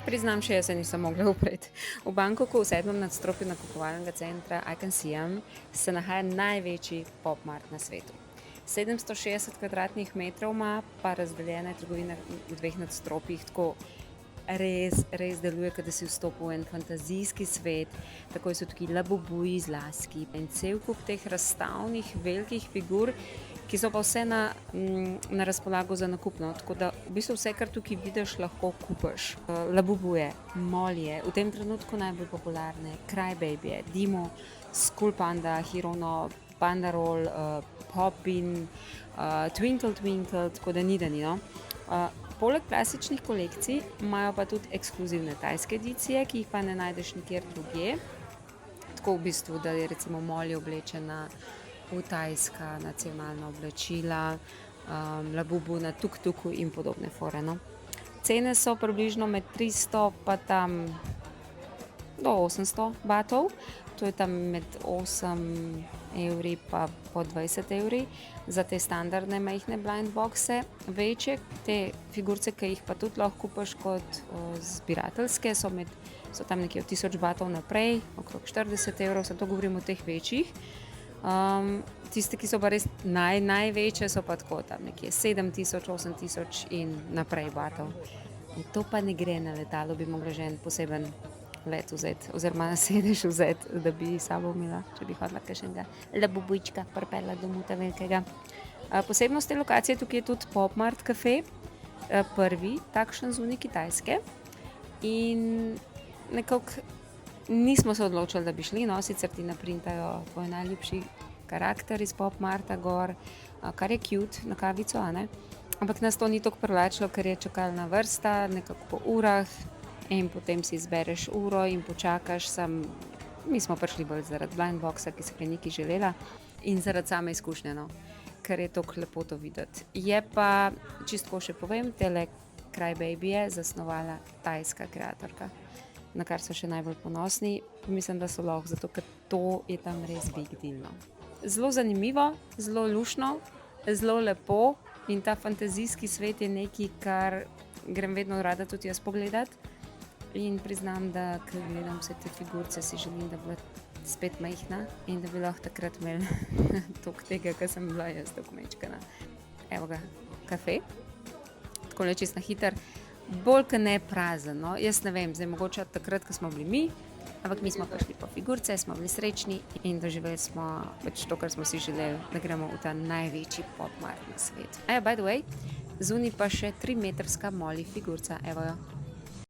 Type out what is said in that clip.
Priznam, še jaz se nisem mogla upreti. V Bangkoku, v 7. nadstropju nakupovalnega centra I Can Siam, se nahaja največji pop mart na svetu. 760 kvadratnih metrov ima, pa razdeljene trgovine v 2 nadstropjih, tako res deluje, kot da si vstopil v en fantazijski svet. Takoj so tukaj labubuji z laski in cel kup teh razstavnih velikih figur, ki so pa vse na razpolago za nakup, no. Tako da v bistvu vse, kar tukaj vidiš, lahko kupiš. Labubuje, Mollyje, v tem trenutku najbolj popularne, Crybabyje, Dimo, School Panda, Hirono, Pandarol, Poppin, Twinkle Twinkle, tako da ni, no. Poleg klasičnih kolekcij imajo pa tudi ekskluzivne tajske edicije, ki jih pa ne najdeš nikjer drugje. Tako v bistvu, da je recimo Molly oblečena v tajska nacionalna oblačila, Labubu na tuk-tuku in podobne fore, no. Cene so približno med 300 pa tam do 800 batov. To je tam med 8 evri pa po 20 evri za te standardne majhne blind boxe. Večje te figurce, ki jih pa tudi lahko kupiš kot zbirateljske, so tam nekje od 1000 batov naprej, okrog 40 evrov, se to govorimo o teh večjih. Tiste, ki so pa res največje, so pa tako tam nekje 7000, 8000 in naprej batov. In to pa ne gre na letalo, bi mogla že en poseben let vzeti, oziroma sedež vzeti, da bi sabo imela, če bi hodila kakšnega labubujčka pripela domov ta velikega. Posebnost te lokacije tukaj je tudi Pop Mart Cafe, prvi takšen zunaj Kitajske. In nekako nismo se odločili, da bi šli, no, sicer ti naprintajo tvoj najljubši karakter iz Pop Marta gor, kar je cute na kavico, a ne? Ampak nas to ni toliko privlačilo, ker je čakalna vrsta, nekako po urah, in potem si izbereš uro in počakaš. Mi smo prišli bolj zaradi blind boxa, ki se ga nekaj želela, in zaradi same izkušnje, no, ker je toliko lepo to videti. Je pa, čisto še povem, tele Crybabyje zasnovala tajska kreatorka, na kar so še najbolj ponosni. Mislim, da so lahko, zato ker to je tam res big deal, no. Zelo zanimivo, zelo luštno, zelo lepo, in ta fantazijski svet je nekaj, kar grem vedno rada tudi jaz pogledati. In priznam, da ko gledam vse te figurce, si želim, da bi bila spet majhna in da bi lahko takrat imeli toliko tega, kar sem bila jaz toliko majčkena. Evo ga, kafe. Takole čisto na hitro. Bolj kot ne prazen, no. Jaz ne vem, zdaj mogoče takrat, ko smo bili mi, ampak mi smo prišli po figurce, smo bili srečni in doživeli smo pač to, kar smo si želeli, da gremo v ta največji pop mart na svetu. By the way, zunaj pa še 3-metrska Molly figurca, evo jo.